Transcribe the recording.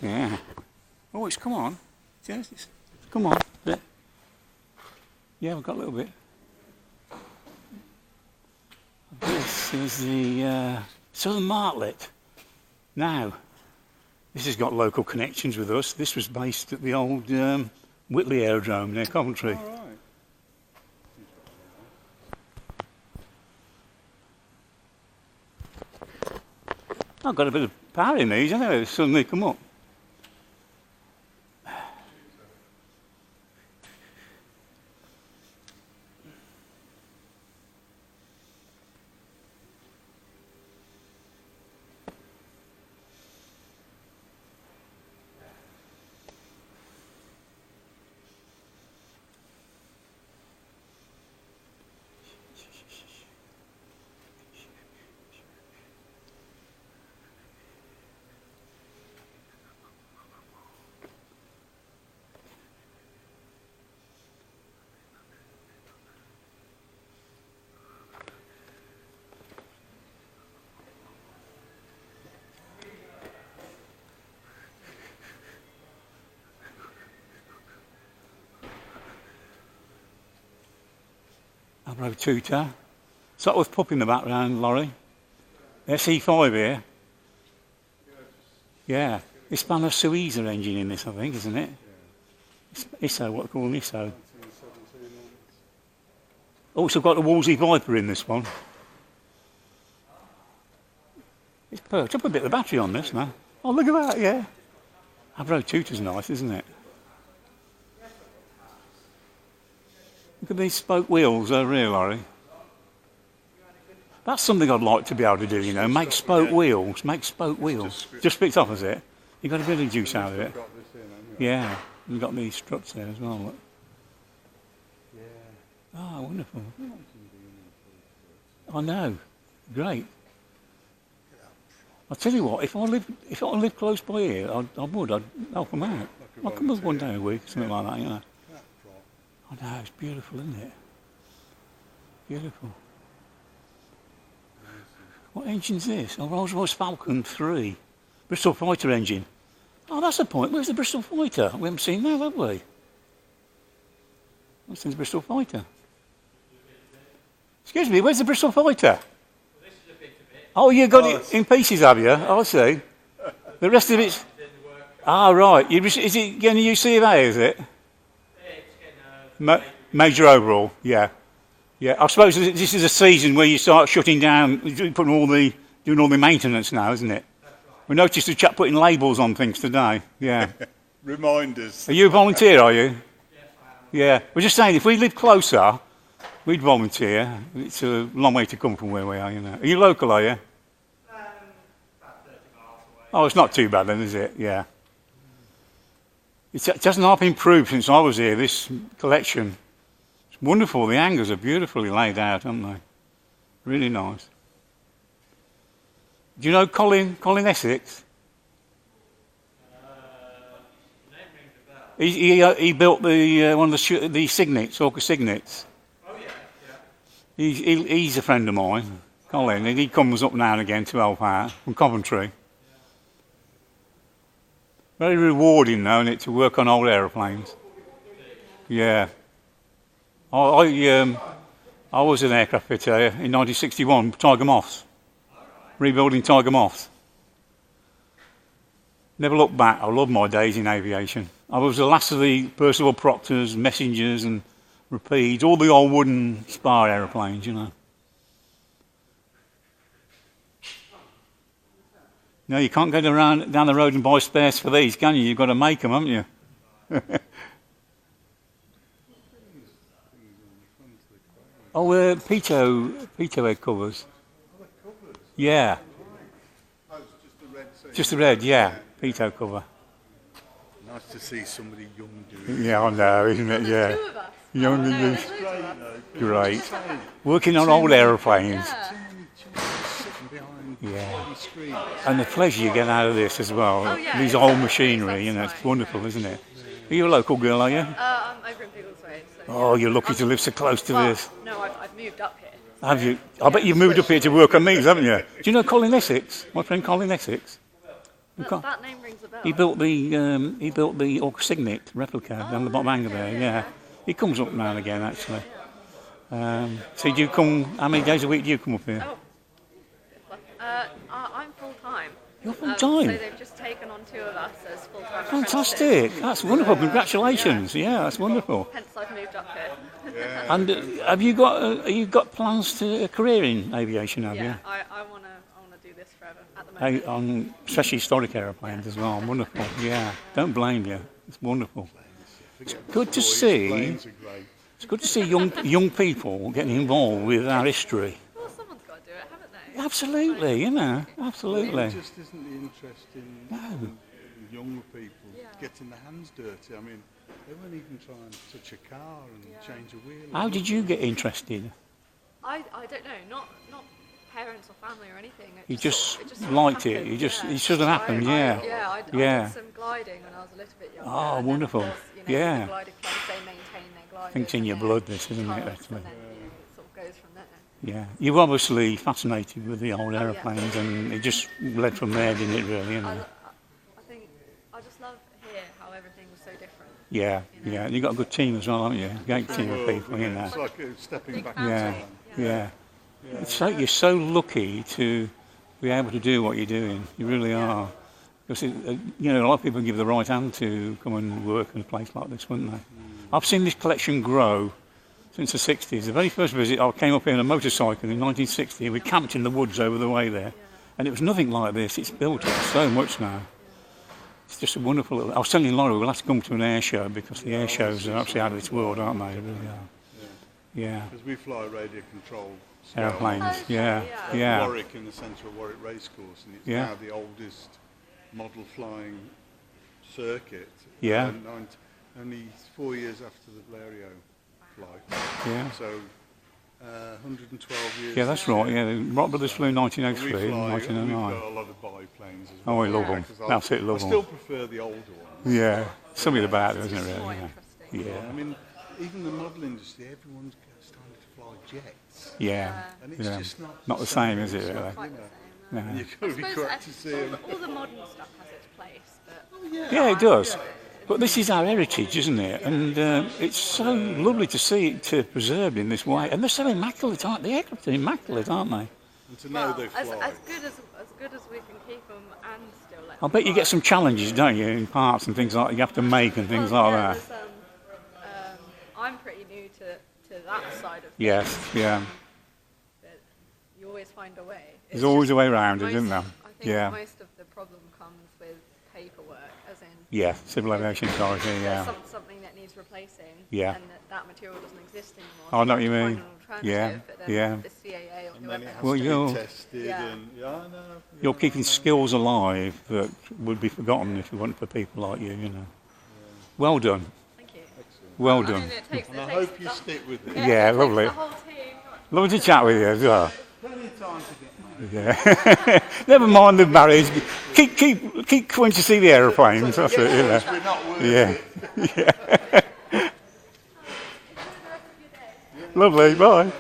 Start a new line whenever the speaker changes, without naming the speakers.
Yeah. Oh, it's come on. Yes, it's come on. Yeah, we've got a little bit. This is the Southern Martlet. Now, this has got local connections with us. This was based at the old Whitley Aerodrome near Coventry.
All right.
I've got a bit of power in these, haven't I? They suddenly come up. Abro Tutor. Shuttleworth Pup in the background, lorry. SE5 here. Yeah. Hispano Suiza engine in this, I think, isn't it? Yeah. ISO, what they call an ISO. Also got the Wolseley Viper in this one. It's perked up a bit, the battery on this now. Oh, look at that, yeah. Abro Tutor's nice, isn't it? Look at these spoke wheels over here, lorry. That's something I'd like to be able to do, you know, make spoke wheels, Just picked up, is it? You got a bit of juice out of it. Yeah, you've got these struts there as well, look. Oh, wonderful. I know, great. I'll tell you what, if I lived close by here, I'd help them out. I'll come up one day a week, something like that, you know. I know, it's beautiful, isn't it? Beautiful. What engine's this? Oh, Rolls-Royce Falcon 3. Bristol Fighter engine. Oh, that's the point. Where's the Bristol Fighter? We haven't seen that, have we? What's the Bristol Fighter? Excuse me, where's the Bristol Fighter? Oh, you got it in pieces, have you? Oh, I see. The rest of it's... Ah, right. Is it going to use C of A, is it? Major overhaul, yeah. Yeah, I suppose this is a season where you start shutting down, doing all the maintenance now, isn't it? We noticed the chap putting labels on things today, yeah.
Reminders.
Are you a volunteer, are you? Yeah. We're just saying, if we lived closer, we'd volunteer. It's a long way to come from where we are, you know. Are you local, are you?
About 30 miles away.
Oh, it's not too bad then, is it? Yeah. It hasn't half improved since I was here, this collection. It's wonderful, the hangars are beautifully laid out, aren't they? Really nice. Do you know Colin Essex?
Name rings a bell.
He built the one of the Cygnets, Orca Cygnets.
Oh yeah, yeah.
He's a friend of mine, Colin, and he comes up now and again to help out from Coventry. Very rewarding, though, isn't it, to work on old aeroplanes? Yeah. I was an aircraft fitter in 1961, Tiger Moths, rebuilding Tiger Moths. Never looked back. I love my days in aviation. I was the last of the Percival Proctors, Messengers and Rapides, all the old wooden spar aeroplanes, you know. No, you can't go down the road and buy spares for these, can you? You've got to make them, haven't you? Oh, Pitot head covers. Yeah.
Oh, it's just the red seat.
Just the red, yeah. Pitot cover.
Nice to see somebody young doing it.
Yeah, I know, isn't it? Yeah.
Two of us.
Young and
No,
loose.
there's loads of us.
Great. Working on old aeroplanes.
Yeah.
Sitting behind
Yeah.
the screen.
And the pleasure you get out of this as well.
Oh, yeah,
These
it's
old
very
machinery, you know, it's
satisfying.
wonderful, isn't it? Are you a local girl, are you?
I'm over in Biggleswade. So
Oh, you're lucky to live so close to this.
No, I've moved up here.
Have you? I bet you've moved up here to work on these, haven't you? Do you know Colin Essex? My friend Colin Essex?
That name rings a bell.
He built the Orca Signet replica down the bottom hangar there. Yeah, he comes up now and again actually. So do you come? How many days a week do you come up here?
Oh. I'm full time.
You're full
So
time.
they've just taken on 2 of us as full time.
Fantastic! That's wonderful. Congratulations. Yeah, that's wonderful.
Hence, I've moved up here.
And have you got plans to a career in aviation? Have you?
I wanna do this forever at the moment.
On especially historic aeroplanes as well. Wonderful. Yeah, don't blame you. It's wonderful. It's good to see.
Planes are great.
It's good to see young people getting involved with our history.
Well, someone's got to do it, haven't they?
Absolutely, you know, absolutely.
It just isn't the interest in younger people getting their hands dirty. I mean, they won't even try and touch a car and change a wheel.
How did you get interested?
I don't know, not parents or family or anything.
You
it
just
sort of
liked it.
happened,
It should have happened. Yeah.
I
Yeah.
did some gliding when I was a little bit younger.
Oh,
and then,
wonderful.
Of course, you know,
Yeah.
The gliding clubs, they maintain their gliders.
I think it's in your
and
blood,
their
this, isn't it,
cars,
actually?
And then it sort of goes from there.
Yeah. You're obviously fascinated with the old aeroplanes, and it just led from there, didn't it? Really, you know.
I think I just love here how everything was so different.
Yeah. Yeah. And you've got a good team as well, haven't you? Great team of people, you know.
It's like stepping back.
Yeah.
in time.
Yeah. You're so lucky to be able to do what you're doing. You really are. Because a lot of people give the right hand to come and work in a place like this, wouldn't they? I've seen this collection grow since the 60s. The very first visit, I came up here on a motorcycle in 1960. We camped in the woods over the way there, and it was nothing like this. It's built up so much now. It's just a wonderful little... I was telling Laura we'll have to come to an air show, because the air shows are absolutely out of this world, aren't they? They really are. Yeah.
Because we fly radio controlled
Aeroplanes, yeah.
Warwick, in the centre of Warwick Racecourse, and it's
Yeah.
now the oldest model flying circuit.
Yeah.
Only 4 years after the Blériot flight.
Yeah.
So 112 years.
Yeah, that's right. Yeah, the Wright brothers flew in
We
1903 and
fly, we've
1909.
got a lot of biplanes as
Oh,
well.
we love them.
Because I
Absolutely love
still
them.
prefer the older ones.
Yeah, something about it, isn't it?
More
Really?
interesting.
Yeah.
I mean, even the model industry, everyone's starting to fly jets.
Yeah.
And it's
Yeah.
just not
Not the same, is it? Really?
Quite the same.
No.
You've got to be
Suppose
quick to see them.
all the modern stuff has its place, but
Yeah, it does. But this is our heritage, isn't it? And it's so lovely to see it preserved in this way. And they're so immaculate, aren't they? The aircraft are immaculate, aren't they?
And to know they fly.
as good as we can keep them and still let
I
them
bet you
fly.
get some challenges, don't you, in parts and things like that you have to make and things
Well,
like
yeah,
that.
there's, I'm pretty new to that side of things.
Yes, yeah.
But you always find a way.
There's always a way around it, isn't there?
I think
Yeah.
most of the problem comes with paperwork, as in
Yeah, Civil Aviation Authority,
there's
yeah.
something that needs replacing,
Yeah.
and that material doesn't exist anymore.
I know what you
have to
mean.
find an alternative,
Yeah,
but then
yeah.
the CAA or
And then
whoever
it
has
has
Well,
to
you're-
be tested.
Yeah.
And, I know.
You're keeping skills alive that would be forgotten if it weren't for people like you, you know. Well done.
Thank you.
Well
I mean,
done.
it takes,
And
it
I
takes
hope you
the-
stick with it.
Yeah,
it takes
lovely.
the whole team.
Lovely to chat with you as well.
Plenty of time to get married.
Yeah. Never mind the marriage. Keep coming to see the aeroplanes. That's it, you know.
We're not worth
Yeah.
it.
Lovely. Bye.